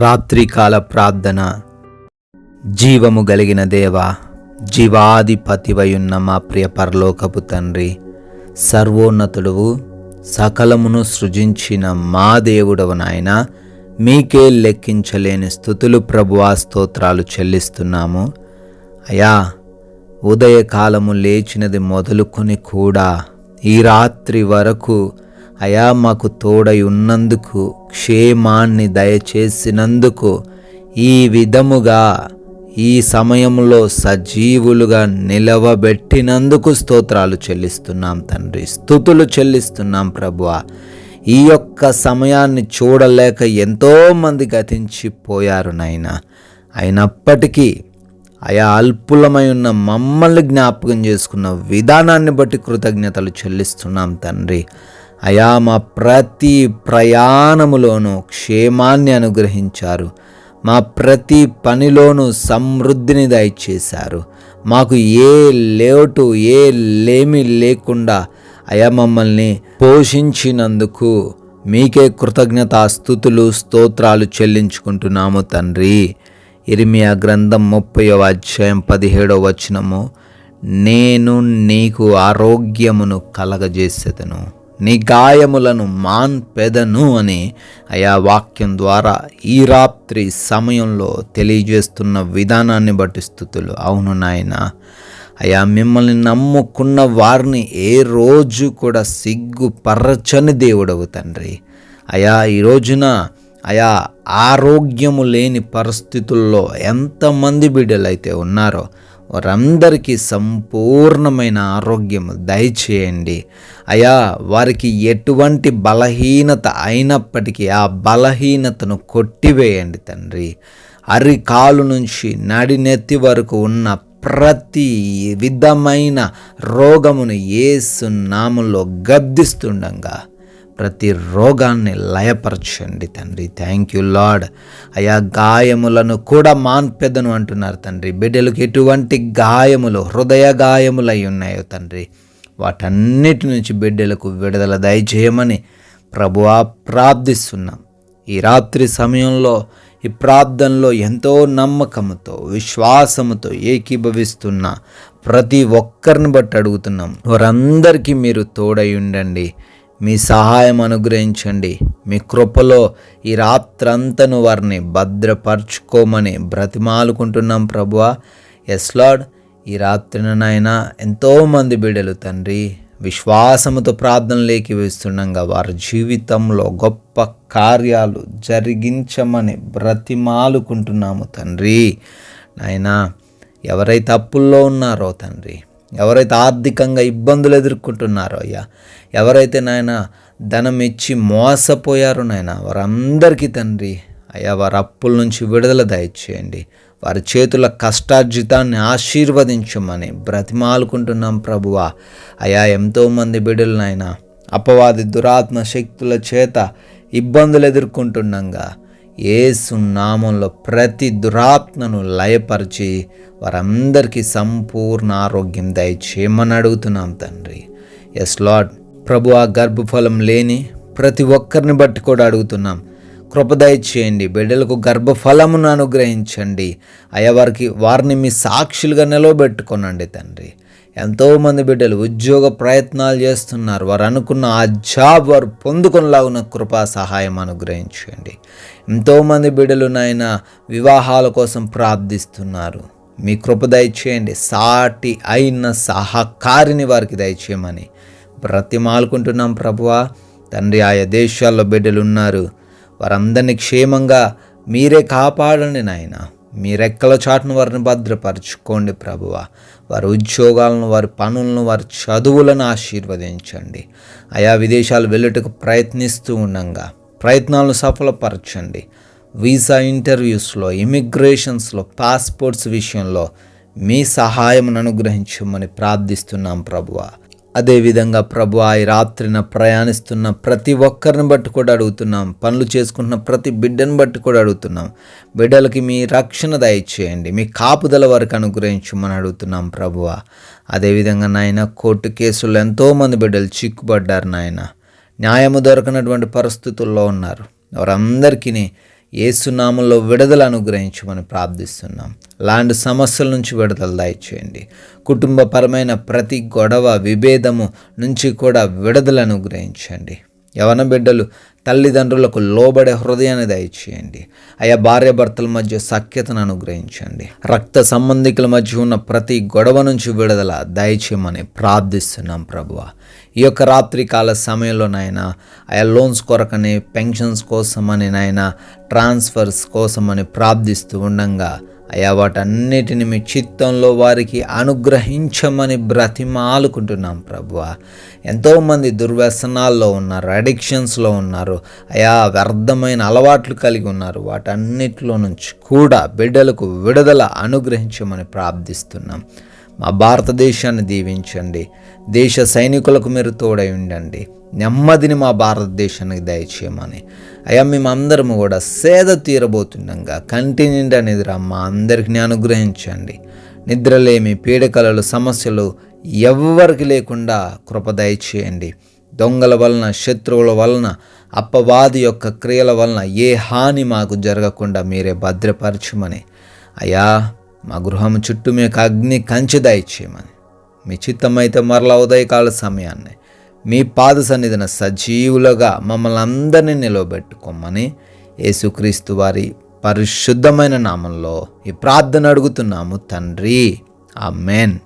రాత్రికాల ప్రార్థన. జీవము గలిగిన దేవా, జీవాధిపతివయున్న మా ప్రియ పరలోకపు తండ్రి, సర్వోన్నతుడువు, సకలమును సృజించిన మా దేవుడవు నాయన, మీకే లెక్కించలేని స్తుతులు ప్రభువా, స్తోత్రాలు చెల్లిస్తున్నాము. అయా, ఉదయకాలము లేచినది మొదలుకొని కూడా ఈ రాత్రి వరకు అయా మాకు తోడై ఉన్నందుకు, క్షేమాన్ని దయచేసినందుకు, ఈ విధముగా ఈ సమయంలో సజీవులుగా నిలవబెట్టినందుకు స్తోత్రాలు చెల్లిస్తున్నాం తండ్రి, స్తుతులు చెల్లిస్తున్నాం ప్రభువా. ఈ యొక్క సమయాన్ని చూడలేక ఎంతోమంది గతించిపోయారు నాయనా. అయినప్పటికీ అయా అల్పులమై ఉన్న మమ్మల్ని జ్ఞాపకం చేసుకున్న విధానాన్ని బట్టి కృతజ్ఞతలు చెల్లిస్తున్నాం తండ్రి. అయా, మా ప్రతి ప్రయాణములోనూ క్షేమాన్ని అనుగ్రహించారు, మా ప్రతి పనిలోనూ సమృద్ధిని దయచేశారు. మాకు ఏ లోటు, ఏ లేమి లేకుండా అయా మమ్మల్ని పోషించినందుకు మీకే కృతజ్ఞతాస్తుతులు, స్తోత్రాలు చెల్లించుకుంటున్నాము తండ్రి. ఇర్మియా గ్రంథం 30వ అధ్యాయం 17వ వచనము, నేను నీకు ఆరోగ్యమును కలగజేసేదను, నీ గాయములను మాన్పెదను అని అయా వాక్యం ద్వారా ఈ రాత్రి సమయంలో తెలియజేస్తున్న విధానాన్ని బట్టి స్తుతులు. అవును నాయన, అయా మిమ్మల్ని నమ్ముకున్న వారిని ఏ రోజు కూడా సిగ్గుపరచని దేవుడవు తండ్రి. అయా, ఈ రోజున అయా ఆరోగ్యము లేని పరిస్థితుల్లో ఎంతమంది బిడ్డలైతే ఉన్నారో వారందరికీ సంపూర్ణమైన ఆరోగ్యము దయచేయండి. అయా, వారికి ఎటువంటి బలహీనత అయినప్పటికీ ఆ బలహీనతను కొట్టివేయండి తండ్రి. అరికాలు నుంచి నడినెత్తి వరకు ఉన్న ప్రతి విధమైన రోగమును యేసు నామములో గద్దిస్తుండగా ప్రతి రోగాన్ని లయపరచండి తండ్రి. Thank you lord. అయా, గాయములను కూడా మాన్పెదను అంటున్నారు తండ్రి. బిడ్డలకు ఎటువంటి గాయములు, హృదయ గాయములై ఉన్నాయో తండ్రి, వాటన్నిటి నుంచి బిడ్డలకు విడుదల దయచేయమని ప్రభువా ప్రార్థిస్తున్నాం. ఈ రాత్రి సమయంలో ఈ ప్రార్థనలో ఎంతో నమ్మకముతో, విశ్వాసముతో ఏకీభవిస్తున్న ప్రతి ఒక్కరిని బట్టి అడుగుతున్నాం, వారందరికీ మీరు తోడై ఉండండి, మీ సహాయం అనుగ్రహించండి. మీ కృపలో ఈ రాత్రంతను వారిని భద్రపరచుకోమని బ్రతిమాలుకుంటున్నాం ప్రభువా. ఎస్ లార్డ్, ఈ రాత్రిన నాయనా ఎంతోమంది బిడ్డలు తండ్రి విశ్వాసముతో ప్రార్థనలేకి వేస్తుండగా వారి జీవితంలో గొప్ప కార్యాలు జరిగించమని బ్రతిమాలుకుంటున్నాము తండ్రి. నాయనా, ఎవరైతే అప్పుల్లో ఉన్నారో తండ్రి, ఎవరైతే ఆర్థికంగా ఇబ్బందులు ఎదుర్కొంటున్నారో అయ్యా, ఎవరైతే నాయన ధనం ఇచ్చి మోసపోయారో నాయన, వారందరికీ తండ్రి అయ్యా వారి అప్పుల నుంచి విడుదల దయచేయండి. వారి చేతుల కష్టార్జితాన్ని ఆశీర్వదించమని బ్రతిమాలుకుంటున్నాం ప్రభువా. అయా, ఎంతోమంది బిడ్డలు నాయన అపవాది దురాత్మ శక్తుల చేత ఇబ్బందులు ఎదుర్కొంటుండగా యేసు నామంలో ప్రతి దురాత్మను లయపరిచి వారందరికీ సంపూర్ణ ఆరోగ్యం దయచేయమని అడుగుతున్నాం తండ్రి. ఎస్ లార్డ్, ప్రభు ఆ గర్భఫలం లేని ప్రతి ఒక్కరిని బట్టి కూడా అడుగుతున్నాం, కృప దయచేయండి. బిడ్డలకు గర్భఫలమును అనుగ్రహించండి. అయ్యా, వారిని మీ సాక్షులుగా నిలవబెట్టుకోనండి తండ్రి. ఎంతోమంది బిడ్డలు ఉద్యోగ ప్రయత్నాలు చేస్తున్నారు, వారు అనుకున్న ఆ జాబ్ వారు పొందుకునేలాగున కృపా సహాయం అనుగ్రహించండి. ఎంతోమంది బిడ్డలు నాయన వివాహాల కోసం ప్రార్థిస్తున్నారు, మీ కృప దయచేయండి. సాటి అయిన సహకారిని వారికి దయచేయమని బ్రతిమాలుకుంటున్నాం ప్రభువా. తండ్రి, ఆయా దేశాల్లో బిడ్డలు ఉన్నారు, వారందరినీ క్షేమంగా మీరే కాపాడండి నాయన. మీ రెక్కల చాటును వారిని భద్రపరచుకోండి ప్రభువా. వారి ఉద్యోగాలను, వారి పనులను, వారి చదువులను ఆశీర్వదించండి. ఆయా విదేశాలు వెళ్ళుటకు ప్రయత్నిస్తూ ఉండగా ప్రయత్నాలను సఫలపరచండి. వీసా ఇంటర్వ్యూస్లో, ఇమిగ్రేషన్స్లో, పాస్పోర్ట్స్ విషయంలో మీ సహాయమును అనుగ్రహించమని ప్రార్థిస్తున్నాం ప్రభువా. అదేవిధంగా ప్రభువా, ఈ రాత్రిన ప్రయాణిస్తున్న ప్రతి ఒక్కరిని బట్టి కూడా అడుగుతున్నాం, పనులు చేసుకుంటున్న ప్రతి బిడ్డను బట్టి కూడా అడుగుతున్నాం, బిడ్డలకి మీ రక్షణ దయచేయండి, మీ కాపుదల వారికి అనుగ్రహించమని అడుగుతున్నాం ప్రభువా. అదేవిధంగా నాయన, కోర్టు కేసుల్లో ఎంతోమంది బిడ్డలు చిక్కుబడ్డారు నాయన, న్యాయము దొరకనటువంటి పరిస్థితుల్లో ఉన్నారు. వారందరికీ యేసు నామములో విడుదల అనుగ్రహించమని ప్రార్థిస్తున్నాం. లాంటి సమస్యల నుంచి విడుదల దయచేయండి. కుటుంబపరమైన ప్రతి గొడవ విభేదము నుంచి కూడా విడుదల అనుగ్రహించండి. యవన బిడ్డలు తల్లిదండ్రులకు లోబడే హృదయాన్ని దయచేయండి. అయా భార్యాభర్తల మధ్య సఖ్యతను అనుగ్రహించండి. రక్త సంబంధికుల మధ్య ఉన్న ప్రతి గొడవ నుంచి విడుదల దయచేయమని ప్రార్థిస్తున్నాం ప్రభువా. ఈ యొక్క రాత్రి కాల సమయంలో నాయనా ఆయా లోన్స్ కొరకని, పెన్షన్స్ కోసమని నాయనా, ట్రాన్స్ఫర్స్ కోసమని ప్రార్థిస్తూ ఉండంగా అయా వాటన్నిటిని మీ చిత్తంలో వారికి అనుగ్రహించమని బ్రతిమాలుకుంటున్నాం ప్రభువా. ఎంతోమంది దుర్వ్యసనాల్లో ఉన్నారు, అడిక్షన్స్లో ఉన్నారు, అయా వ్యర్థమైన అలవాట్లు కలిగి ఉన్నారు. వాటన్నిటిలో నుంచి కూడా బిడ్డలకు విడుదల అనుగ్రహించమని ప్రార్థిస్తున్నాం. మా భారతదేశాన్ని దీవించండి. దేశ సైనికులకు మీరు తోడై ఉండండి. నెమ్మదిని మా భారతదేశానికి దయచేయమని అయ్యా మేమందరము కూడా సేద తీరబోతుండగా కంటి నిండా నిద్ర మా అందరికీ అనుగ్రహించండి. నిద్రలేమి, పీడకలలు, సమస్యలు ఎవ్వరికి లేకుండా కృప దయచేయండి. దొంగల వలన, శత్రువుల వలన, అపవాది యొక్క క్రియల వలన ఏ హాని మాకు జరగకుండా మీరే భద్రపరచమని అయ్యా మా గృహం చుట్టూ మీకు అగ్ని కంచె దయచేయమని మీ చిత్తమైతే మరలా ఉదయకాల సమయాన్ని మీ పాద సన్నిధిన సజీవులుగా మమ్మల్ని అందరినీ నిలవబెట్టుకోమని యేసుక్రీస్తు వారి పరిశుద్ధమైన నామంలో ఈ ప్రార్థన అడుగుతున్నాము తండ్రి. ఆమేన్.